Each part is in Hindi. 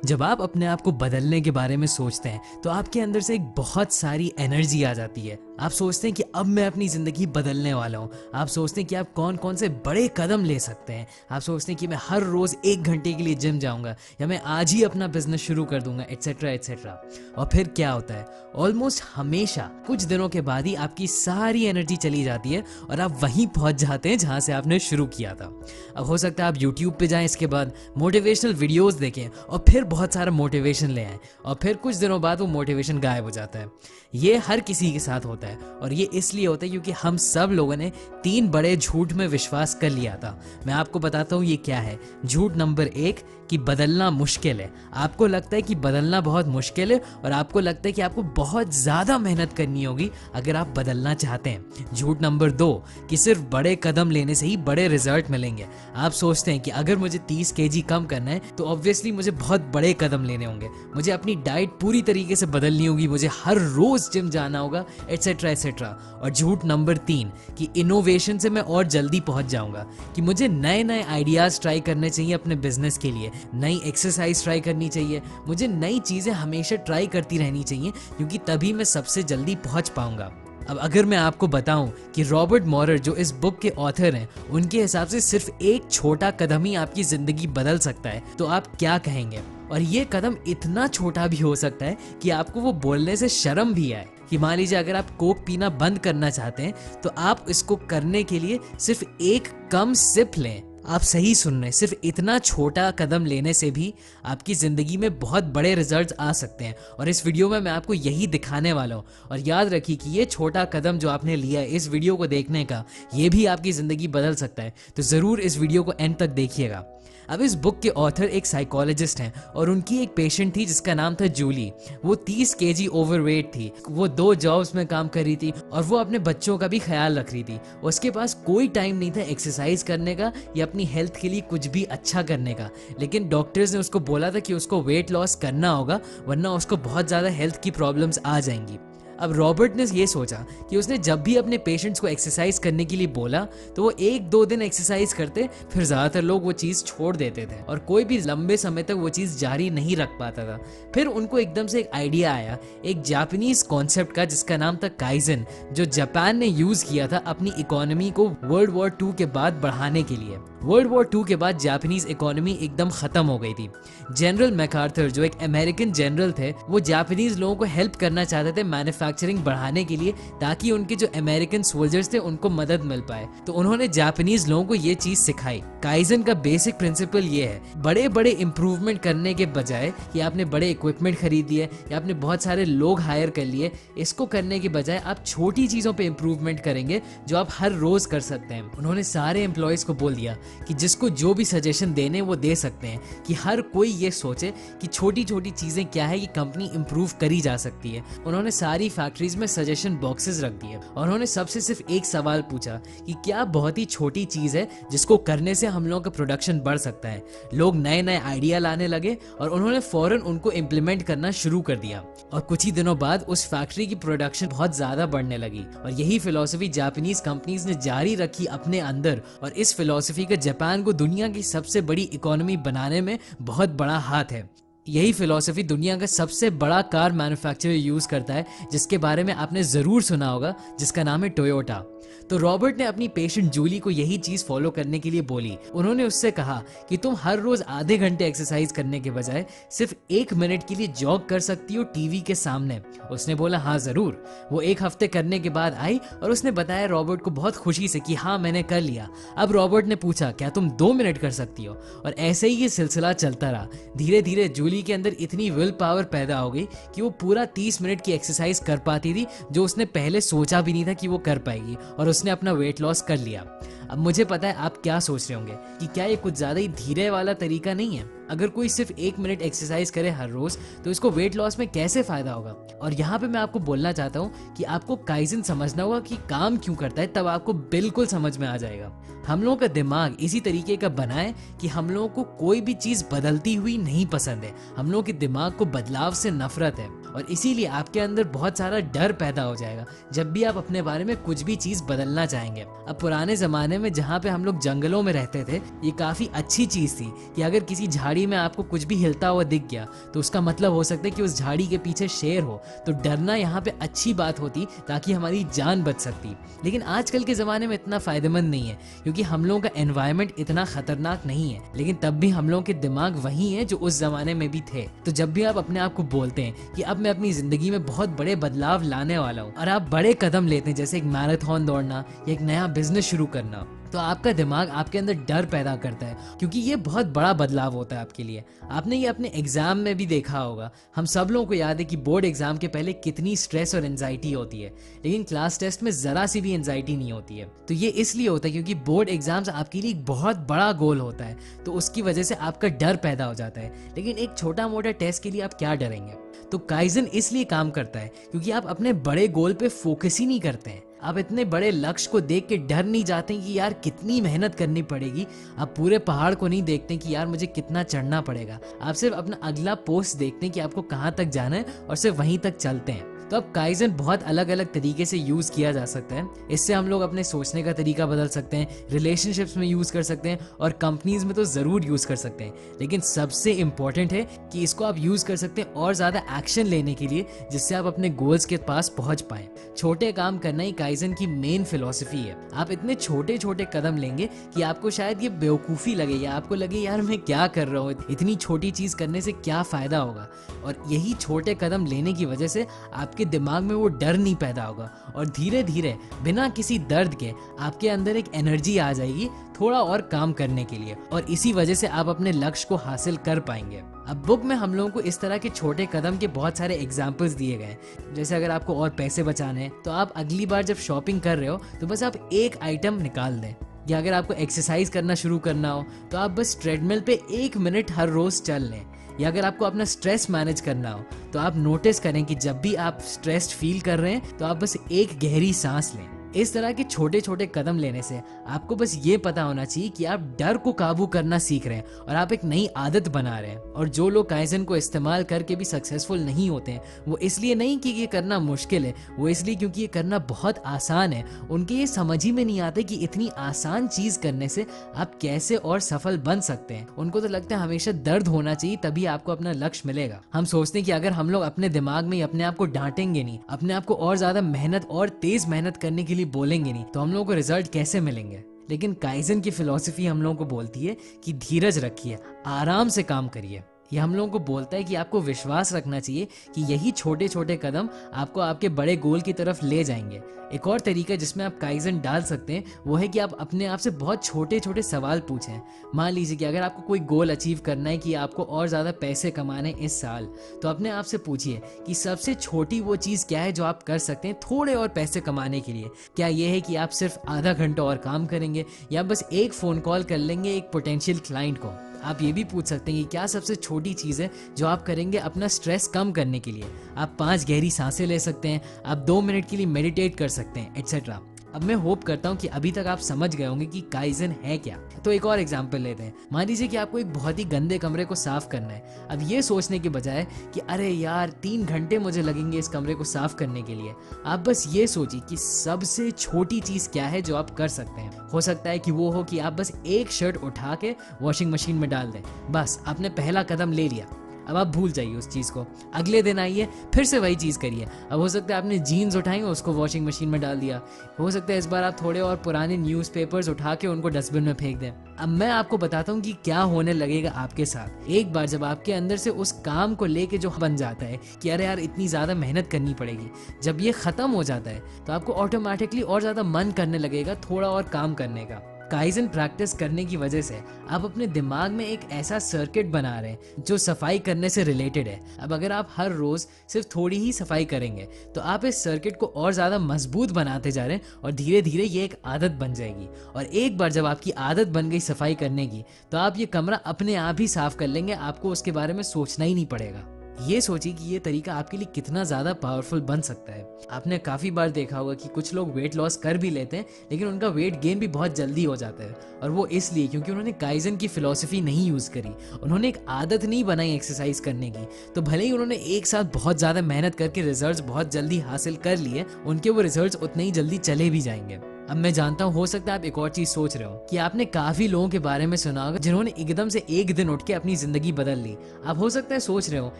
जब आप अपने आप को बदलने के बारे में सोचते हैं तो आपके अंदर से एक बहुत सारी एनर्जी आ जाती है। आप सोचते हैं कि अब मैं अपनी ज़िंदगी बदलने वाला हूँ। आप सोचते हैं कि आप कौन कौन से बड़े कदम ले सकते हैं। आप सोचते हैं कि मैं हर रोज़ 1 घंटे के लिए जिम जाऊँगा या मैं आज ही अपना बिजनेस शुरू कर दूंगा, एट्सेट्रा एट्सेट्रा। और फिर क्या होता है, ऑलमोस्ट हमेशा कुछ दिनों के बाद ही आपकी सारी एनर्जी चली जाती है और आप वहीं पहुँच जाते हैं जहाँ से आपने शुरू किया था। अब हो सकता है आप यूट्यूब पे जाएं, इसके बाद मोटिवेशनल वीडियोस देखें और फिर बहुत सारा मोटिवेशन ले आएं और फिर कुछ दिनों बाद वो मोटिवेशन गायब हो जाता है। ये हर किसी के साथ होता है और ये इसलिए होता है क्योंकि हम सब लोगों ने 3 बड़े झूठ में विश्वास कर लिया था। मैं आपको बताता हूँ ये क्या है। झूठ नंबर 1 कि बदलना मुश्किल है। आपको लगता है कि बदलना बहुत मुश्किल है और आपको लगता है कि आपको बहुत ज़्यादा मेहनत करनी होगी अगर आप बदलना चाहते हैं। झूठ नंबर 2 कि सिर्फ बड़े कदम लेने से ही बड़े रिजल्ट मिलेंगे। आप सोचते हैं कि अगर मुझे 30 केजी कम करना है तो ऑब्वियसली मुझे बहुत बड़े कदम लेने होंगे, मुझे अपनी डाइट पूरी तरीके से बदलनी होगी, मुझे हर रोज जिम जाना होगा, एट्सेट्रा एट्सेट्रा। और झूठ नंबर 3 कि इनोवेशन से मैं और जल्दी पहुंच जाऊंगा, कि मुझे नए नए आइडियाज ट्राई करने चाहिए अपने बिजनेस के लिए, नई एक्सरसाइज ट्राई करनी चाहिए, मुझे नई चीजें हमेशा ट्राई करती रहनी चाहिए क्योंकि तभी मैं सबसे जल्दी पहुंच पाऊंगा। अब अगर मैं आपको बताऊं कि रॉबर्ट मॉरर जो इस बुक के ऑथर हैं, उनके हिसाब से सिर्फ एक छोटा कदम ही आपकी जिंदगी बदल सकता है, तो आप क्या कहेंगे? और ये कदम इतना छोटा भी हो सकता है कि आपको वो बोलने से शर्म भी आए। कि मान लीजिए अगर आप कोक पीना बंद करना चाहते हैं तो आप इसको करने के लिए सिर्फ एक कम सिप लें। आप सही सुन रहे हैं, सिर्फ इतना छोटा कदम लेने से भी आपकी ज़िंदगी में बहुत बड़े रिजल्ट्स आ सकते हैं। और इस वीडियो में मैं आपको यही दिखाने वाला हूँ। और याद रखिए कि ये छोटा कदम जो आपने लिया है इस वीडियो को देखने का, ये भी आपकी ज़िंदगी बदल सकता है। तो ज़रूर इस वीडियो को एंड तक देखिएगा। अब इस बुक के ऑथर एक साइकोलॉजिस्ट हैं और उनकी एक पेशेंट थी जिसका नाम था जूली। वो 30 केजी ओवरवेट थी, वो 2 जॉब्स में काम कर रही थी और वो अपने बच्चों का भी ख्याल रख रही थी। उसके पास कोई टाइम नहीं था एक्सरसाइज करने का या अपनी हेल्थ के लिए कुछ भी अच्छा करने का। लेकिन डॉक्टर्स ने उसको बोला था कि उसको वेट लॉस करना होगा वरना उसको बहुत ज़्यादा हेल्थ की प्रॉब्लम्स आ जाएंगी। अब रॉबर्ट ने ये सोचा कि उसने जब भी अपने पेशेंट्स को एक्सरसाइज करने के लिए बोला तो वो 1-2 दिन एक्सरसाइज करते, फिर ज़्यादातर लोग वो चीज़ छोड़ देते थे और कोई भी लंबे समय तक वो चीज़ जारी नहीं रख पाता था। फिर उनको एकदम से एक आइडिया आया एक जापानीज कॉन्सेप्ट का जिसका नाम था काइजन, जो जापान ने यूज़ किया था अपनी इकोनॉमी को वर्ल्ड वॉर 2 के बाद बढ़ाने के लिए। वर्ल्ड वॉर 2 के बाद जापानीज इकोनॉमी एकदम ख़त्म हो गई थी। जनरल मैकार्थर जो एक अमेरिकन जनरल थे, वो जापानीज लोगों को हेल्प करना चाहते थे मैन्युफैक्चरिंग बढ़ाने के लिए ताकि उनके जो अमेरिकन सोल्जर्स थे उनको मदद मिल पाए। तो उन्होंने जापानीज लोगों को ये चीज़ सिखाई। काइजन का बेसिक प्रिंसिपल ये है, बड़े बड़े इंप्रूवमेंट करने के बजाय कि आपने बड़े इक्विपमेंट खरीद लिए या आपने बहुत सारे लोग हायर कर लिए, इसको करने के बजाय आप छोटी चीज़ों पे इंप्रूवमेंट करेंगे जो आप हर रोज़ कर सकते हैं। उन्होंने सारे एम्प्लॉयज़ को बोल दिया कि जिसको जो भी सजेशन देने वो दे सकते हैं, कि हर कोई ये सोचे कि छोटी छोटी चीज़ें क्या है कि कंपनी इंप्रूव करी जा सकती है। उन्होंने सारी फैक्ट्रीज में सजेशन बॉक्सेस रख दिए और उन्होंने सबसे सिर्फ एक सवाल पूछा कि क्या बहुत ही छोटी चीज़ है जिसको करने से हम लोगों का प्रोडक्शन बढ़ सकता है। लोग नए नए आइडिया लाने लगे और उन्होंने फौरन उनको इम्प्लीमेंट करना शुरू कर दिया और कुछ ही दिनों बाद उस फैक्ट्री की प्रोडक्शन बहुत ज़्यादा बढ़ने लगी। और यही फिलॉसफी जापानीज कंपनीज ने जारी रखी अपने अंदर और इस फिलॉसफी का जापान को दुनिया की सबसे बड़ी इकोनॉमी बनाने में बहुत बड़ा हाथ है। यही फिलॉसफी दुनिया का सबसे बड़ा कार मैन्युफैक्चरर यूज़ करता है जिसके बारे में आपने ज़रूर सुना होगा, जिसका नाम है टोयोटा। तो रॉबर्ट ने अपनी पेशेंट जूली को यही चीज़ फॉलो करने के लिए बोली। उन्होंने उससे कहा कि तुम हर रोज़ आधे घंटे एक्सरसाइज करने के बजाय सिर्फ 1 मिनट के लिए जॉग कर सकती हो टीवी के सामने। उसने बोला हाँ ज़रूर। वो 1 हफ्ते करने के बाद आई और उसने बताया रॉबर्ट को बहुत खुशी से कि हाँ मैंने कर लिया। अब रॉबर्ट ने पूछा क्या तुम 2 मिनट कर सकती हो, और ऐसे ही ये सिलसिला चलता रहा। धीरे धीरे जूली के अंदर इतनी विल पावर पैदा हो गई कि वो पूरा 30 मिनट की एक्सरसाइज कर पाती थी, जो उसने पहले सोचा भी नहीं था कि वो कर पाएगी, और उसने अपना वेट लॉस कर लिया। अब मुझे पता है आप क्या सोच रहे होंगे कि क्या ये कुछ ज़्यादा ही धीरे वाला तरीका नहीं है? अगर कोई सिर्फ 1 मिनट एक्सरसाइज करे हर रोज तो इसको वेट लॉस में कैसे फायदा होगा? और यहाँ पे मैं आपको बोलना चाहता हूँ कि आपको काइजन समझना होगा कि काम क्यों करता है, तब आपको बिल्कुल समझ में आ जाएगा। हम लोगों का दिमाग इसी तरीके का बना है कि हम लोगों को कोई भी चीज़ बदलती हुई नहीं पसंद है। हम लोगों के दिमाग को बदलाव से नफरत है और इसीलिए आपके अंदर बहुत सारा डर पैदा हो जाएगा जब भी आप अपने बारे में कुछ भी चीज़ बदलना चाहेंगे। अब पुराने ज़माने में जहाँ पे हम लोग जंगलों में रहते थे, ये काफ़ी अच्छी चीज़ थी कि अगर किसी झाड़ी झाड़ी में आपको कुछ भी हिलता हुआ दिख गया तो उसका मतलब हो सकता है कि उस झाड़ी के पीछे शेर हो, तो डरना यहाँ पे अच्छी बात होती ताकि हमारी जान बच सकती। लेकिन आजकल के ज़माने में इतना फ़ायदेमंद नहीं है क्योंकि हम लोगों का एनवायरनमेंट इतना खतरनाक नहीं है, लेकिन तब भी हम लोगों के दिमाग वही हैं जो उस ज़माने में भी थे। तो जब भी आप अपने आप को बोलते हैं कि अब मैं अपनी ज़िंदगी में बहुत बड़े बदलाव लाने वाला हूँ और आप बड़े कदम लेते हैं, जैसे एक मैराथन दौड़ना या एक नया बिजनेस शुरू करना, तो आपका दिमाग आपके अंदर डर पैदा करता है क्योंकि ये बहुत बड़ा बदलाव होता है आपके लिए। आपने ये अपने एग्जाम में भी देखा होगा। हम सब लोगों को याद है कि बोर्ड एग्जाम के पहले कितनी स्ट्रेस और एंजाइटी होती है, लेकिन क्लास टेस्ट में जरा सी भी एंजाइटी नहीं होती है। तो ये इसलिए होता है क्योंकि बोर्ड एग्जाम्स आपके लिए एक बहुत बड़ा गोल होता है, तो उसकी वजह से आपका डर पैदा हो जाता है। लेकिन एक छोटा मोटा टेस्ट के लिए आप क्या डरेंगे? तो काइजन इसलिए काम करता है क्योंकि आप अपने बड़े गोल पे फोकस ही नहीं करते हैं। आप इतने बड़े लक्ष्य को देख के डर नहीं जाते कि यार कितनी मेहनत करनी पड़ेगी। आप पूरे पहाड़ को नहीं देखते कि यार मुझे कितना चढ़ना पड़ेगा। आप सिर्फ अपना अगला पोस्ट देखते हैं कि आपको कहाँ तक जाना है और सिर्फ वहीं तक चलते हैं। तो अब काइजन बहुत अलग अलग तरीके से यूज किया जा सकता है। इससे हम लोग अपने सोचने का तरीका बदल सकते हैं, रिलेशनशिप्स में यूज कर सकते हैं और कंपनीज में तो जरूर यूज कर सकते हैं। लेकिन सबसे इंपॉर्टेंट है कि इसको आप यूज कर सकते हैं और ज्यादा एक्शन लेने के लिए, जिससे आप अपने गोल्स के पास पहुंच पाए। छोटे काम करना ही काइजन की मेन फिलॉसफी है। आप इतने छोटे छोटे कदम लेंगे कि आपको शायद ये बेवकूफ़ी लगे या आपको लगे यार मैं क्या कर रहा हूँ, इतनी छोटी चीज करने से क्या फायदा होगा। और यही छोटे कदम लेने की वजह से आपके दिमाग में वो डर नहीं पैदा होगा और धीरे धीरे बिना किसी दर्द के आपके अंदर एक एनर्जी आ जाएगी थोड़ा और काम करने के लिए, और इसी वजह से आप अपने लक्ष्य को हासिल कर पाएंगे। अब बुक में हम लोगों को इस तरह के छोटे कदम के बहुत सारे एग्जाम्पल्स दिए गए हैं। जैसे अगर आपको और पैसे बचाने हैं तो आप अगली बार जब शॉपिंग कर रहे हो तो बस आप एक आइटम निकाल दें, या अगर आपको एक्सरसाइज करना शुरू करना हो तो आप बस ट्रेडमिल पे 1 मिनट हर रोज चल लें, या अगर आपको अपना स्ट्रेस मैनेज करना हो तो आप नोटिस करें कि जब भी आप स्ट्रेस्ड फील कर रहे हैं तो आप बस एक गहरी सांस लें। इस तरह के छोटे छोटे कदम लेने से आपको बस ये पता होना चाहिए कि आप डर को काबू करना सीख रहे हैं और आप एक नई आदत बना रहे हैं। और जो लोग काइजन को इस्तेमाल करके भी सक्सेसफुल नहीं होते हैं, वो इसलिए नहीं कि ये करना मुश्किल है, वो इसलिए क्योंकि ये करना बहुत आसान है। उनके ये समझ ही में नहीं आता कि इतनी आसान चीज करने से आप कैसे और सफल बन सकते हैं। उनको तो लगता है हमेशा दर्द होना चाहिए तभी आपको अपना लक्ष्य मिलेगा। हम सोचते हैं कि अगर हम लोग अपने दिमाग में अपने आप को डांटेंगे नहीं, अपने आप को और ज्यादा मेहनत और तेज मेहनत करने के लिए बोलेंगे नहीं, तो हम लोगों को रिजल्ट कैसे मिलेंगे। लेकिन काइजन की फिलॉसफी हम लोगों को बोलती है कि धीरज रखिए, आराम से काम करिए। ये हम लोगों को बोलता है कि आपको विश्वास रखना चाहिए कि यही छोटे छोटे कदम आपको आपके बड़े गोल की तरफ ले जाएंगे। एक और तरीका जिसमें आप काइजन डाल सकते हैं वो है कि आप अपने आप से बहुत छोटे छोटे सवाल पूछें। मान लीजिए कि अगर आपको कोई गोल अचीव करना है कि आपको और ज़्यादा पैसे कमाने इस साल, तो अपने आप से पूछिए कि सबसे छोटी वो चीज़ क्या है जो आप कर सकते हैं थोड़े और पैसे कमाने के लिए। क्या ये है कि आप सिर्फ आधा घंटा और काम करेंगे, या बस एक फ़ोन कॉल कर लेंगे एक पोटेंशियल क्लाइंट को। आप ये भी पूछ सकते हैं कि क्या सबसे छोटी चीज़ है जो आप करेंगे अपना स्ट्रेस कम करने के लिए। आप 5 गहरी सांसें ले सकते हैं, आप 2 मिनट के लिए मेडिटेट कर सकते हैं, एटसेट्रा। अब मैं होप करता हूँ कि अभी तक आप समझ गए होंगे कि काइजन है क्या। तो एक और एग्जांपल लेते हैं। मान लीजिए कि आपको एक बहुत ही गंदे कमरे को साफ करना है। अब ये सोचने के बजाय कि अरे यार 3 घंटे मुझे लगेंगे इस कमरे को साफ करने के लिए, आप बस ये सोचिए कि सबसे छोटी चीज़ क्या है जो आप कर सकते हैं। हो सकता है कि वो हो कि आप बस एक शर्ट उठा के वॉशिंग मशीन में डाल दें। बस आपने पहला कदम ले लिया। अब आप भूल जाइए उस चीज़ को, अगले दिन आइए फिर से वही चीज़ करिए। अब हो सकता है आपने जीन्स उठाई उसको वॉशिंग मशीन में डाल दिया। हो सकता है इस बार आप थोड़े और पुराने न्यूज़पेपर्स उठा के उनको डस्टबिन में फेंक दें। अब मैं आपको बताता हूँ कि क्या होने लगेगा आपके साथ एक बार जब आपके अंदर से उस काम को लेके जो बन जाता है कि अरे यार इतनी ज़्यादा मेहनत करनी पड़ेगी, जब ये ख़त्म हो जाता है तो आपको ऑटोमेटिकली और ज़्यादा मन करने लगेगा थोड़ा और काम करने का। काइजन प्रैक्टिस करने की वजह से आप अपने दिमाग में एक ऐसा सर्किट बना रहे हैं जो सफाई करने से रिलेटेड है। अब अगर आप हर रोज सिर्फ थोड़ी ही सफाई करेंगे तो आप इस सर्किट को और ज़्यादा मजबूत बनाते जा रहे हैं और धीरे धीरे ये एक आदत बन जाएगी। और एक बार जब आपकी आदत बन गई सफाई करने की तो आप ये कमरा अपने आप ही साफ कर लेंगे, आपको उसके बारे में सोचना ही नहीं पड़ेगा। ये सोचिए कि ये तरीका आपके लिए कितना ज़्यादा पावरफुल बन सकता है। आपने काफ़ी बार देखा होगा कि कुछ लोग वेट लॉस कर भी लेते हैं लेकिन उनका वेट गेन भी बहुत जल्दी हो जाता है, और वो इसलिए क्योंकि उन्होंने काइजन की फिलॉसफी नहीं यूज़ करी। उन्होंने एक आदत नहीं बनाई एक्सरसाइज करने की, तो भले ही उन्होंने एक साथ बहुत ज़्यादा मेहनत करके रिजल्ट्स बहुत जल्दी हासिल कर लिए, उनके वो रिजल्ट्स उतने ही जल्दी चले भी जाएंगे। अब मैं जानता हूँ, हो सकता है आप एक और चीज सोच रहे हो कि आपने काफी लोगों के बारे में सुना होगा जिन्होंने एकदम से एक दिन उठ के अपनी जिंदगी बदल ली। आप हो सकता है सोच रहे हो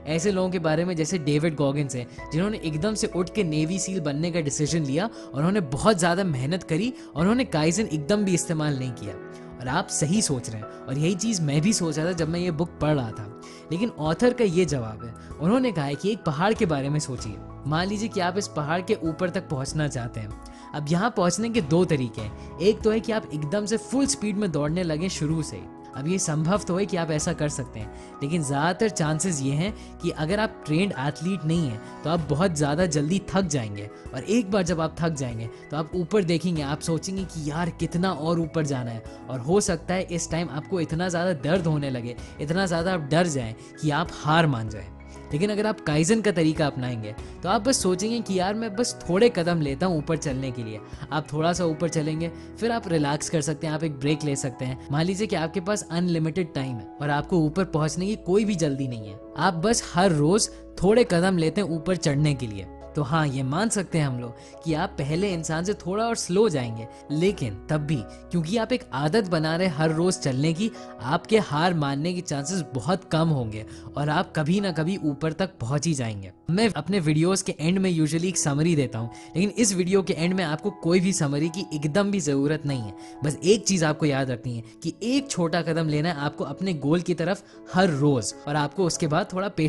ऐसे लोगों के बारे में जैसे डेविड गॉगिन्स हैं, जिन्होंने एकदम से उठ के नेवी सील बनने का डिसीजन लिया और उन्होंने बहुत ज्यादा मेहनत करी और उन्होंने काइजन एकदम भी इस्तेमाल नहीं किया। और आप सही सोच रहे हैं, और यही चीज मैं भी सोच रहा था जब मैं ये बुक पढ़ रहा था। लेकिन ऑथर का ये जवाब है, उन्होंने कहा है कि एक पहाड़ के बारे में सोचिए। मान लीजिए कि आप इस पहाड़ के ऊपर तक पहुंचना चाहते हैं। अब यहाँ पहुंचने के दो तरीके हैं। एक तो है कि आप एकदम से फुल स्पीड में दौड़ने लगे शुरू से ही। अब ये संभव तो है कि आप ऐसा कर सकते हैं, लेकिन ज़्यादातर चांसेस ये हैं कि अगर आप ट्रेंड एथलीट नहीं हैं तो आप बहुत ज़्यादा जल्दी थक जाएंगे। और एक बार जब आप थक जाएंगे तो आप ऊपर देखेंगे, आप सोचेंगे कि यार कितना और ऊपर जाना है। और हो सकता है इस टाइम आपको इतना ज़्यादा दर्द होने लगे, इतना ज़्यादा आप डर जाएं कि आप हार मान जाएं। लेकिन अगर आप काइजन का तरीका अपनाएंगे तो आप बस सोचेंगे कि यार मैं बस थोड़े कदम लेता हूँ ऊपर चलने के लिए। आप थोड़ा सा ऊपर चलेंगे, फिर आप रिलैक्स कर सकते हैं, आप एक ब्रेक ले सकते हैं। मान लीजिए कि आपके पास अनलिमिटेड टाइम है और आपको ऊपर पहुंचने की कोई भी जल्दी नहीं है। आप बस हर रोज थोड़े कदम लेते हैं ऊपर चढ़ने के लिए। तो हाँ, ये मान सकते हैं हम लोग कि आप पहले इंसान से थोड़ा और स्लो जाएंगे, लेकिन तब भी क्योंकि आप एक आदत बना रहे हर रोज चलने की, आपके हार मानने के चांसेस बहुत कम होंगे और आप कभी ना कभी ऊपर तक पहुंच ही जाएंगे। मैं अपने वीडियोस के एंड में यूजुअली एक समरी देता हूँ, लेकिन इस वीडियो के एंड में आपको कोई भी समरी की एकदम भी जरूरत नहीं है। बस एक चीज आपको याद रखनी है कि एक छोटा कदम लेना है आपको अपने गोल की तरफ हर रोज, और आपको उसके बाद थोड़ा